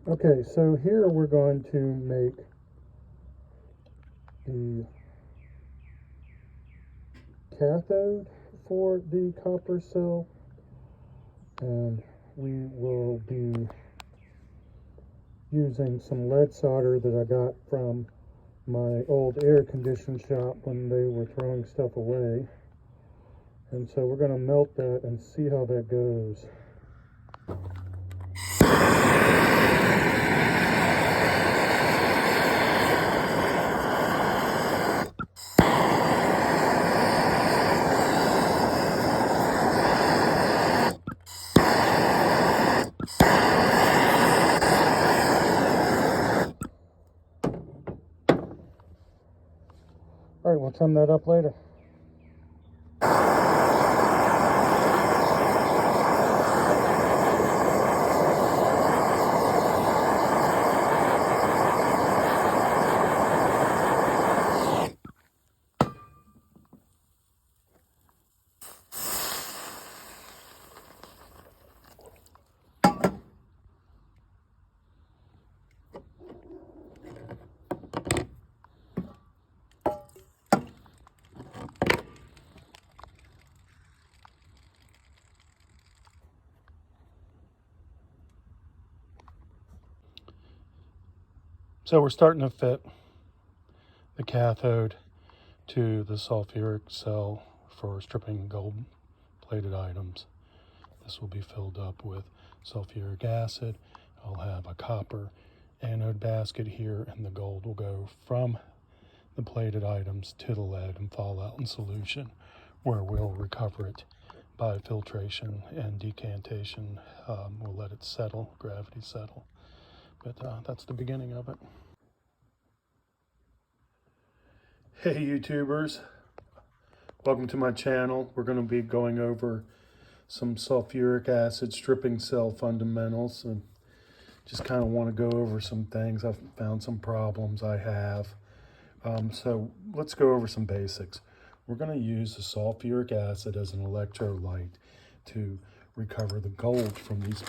Okay, so here we're going to make the cathode for the copper cell, and we will be using some lead solder that I got from my old air conditioning shop when they were throwing stuff away. And so we're going to melt that and see how that goes. All right, we'll trim that up later. So we're starting to fit the cathode to the sulfuric cell for stripping gold plated items. This will be filled up with sulfuric acid. I'll have a copper anode basket here, and the gold will go from the plated items to the lead and fall out in solution, where we'll recover it by filtration and decantation. We'll let it settle, gravity settle. But that's the beginning of it. Hey YouTubers, welcome to my channel. We're going to be going over some sulfuric acid stripping cell fundamentals, and just kind of want to go over some things. I've found some problems I have. So let's go over some basics. We're going to use the sulfuric acid as an electrolyte to recover the gold from these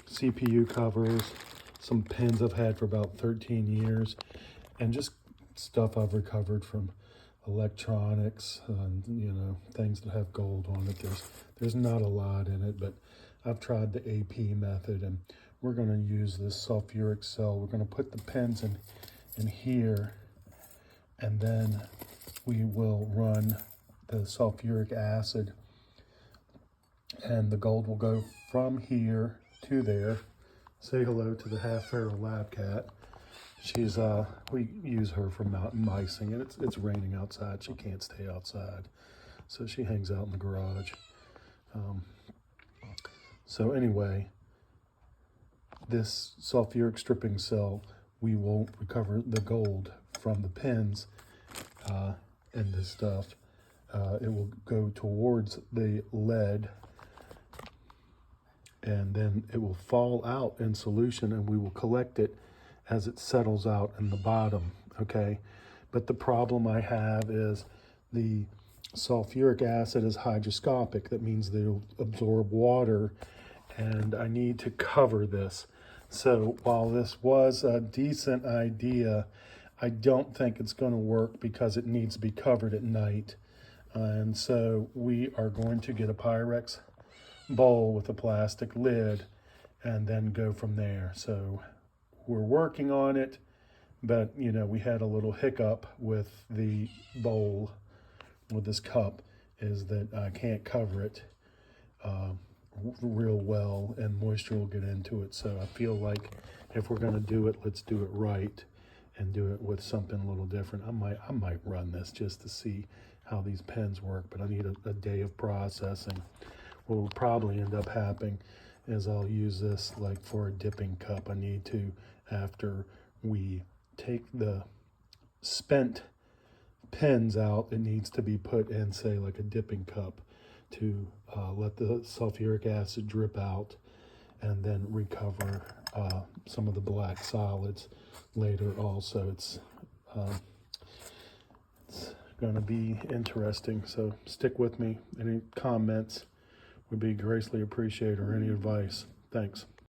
CPU covers, some pins I've had for about 13 years, and just stuff I've recovered from electronics and things that have gold on it. There's not a lot in it, but I've tried the AP method, and we're going to use this sulfuric cell. We're going to put the pins in here, and then we will run the sulfuric acid, and the gold will go from here to there. Say hello to the half feral lab cat. She's we use her for mountain micing, and it's raining outside. She can't stay outside, so she hangs out in the garage. So anyway, this sulfuric stripping cell, we will recover the gold from the pins and this stuff. It will go towards the lead, and then it will fall out in solution, and we will collect it as it settles out in the bottom, okay? But the problem I have is the sulfuric acid is hygroscopic. That means they'll absorb water, and I need to cover this. So while this was a decent idea, I don't think it's going to work because it needs to be covered at night. And so we are going to get a Pyrex bowl with a plastic lid and then go from there. So we're working on it, but we had a little hiccup with the bowl, with this cup, is that I can't cover it real well, and moisture will get into it. So I feel like if we're going to do it, let's do it right and do it with something a little different. I might run this just to see how these pens work, but I need a day of processing. What will probably end up happening is I'll use this like for a dipping cup. I need to, after we take the spent pins out, it needs to be put in, say, like a dipping cup to let the sulfuric acid drip out, and then recover some of the black solids later also. It's going to be interesting, so stick with me. Any comments would be greatly appreciated, or any advice. Thanks.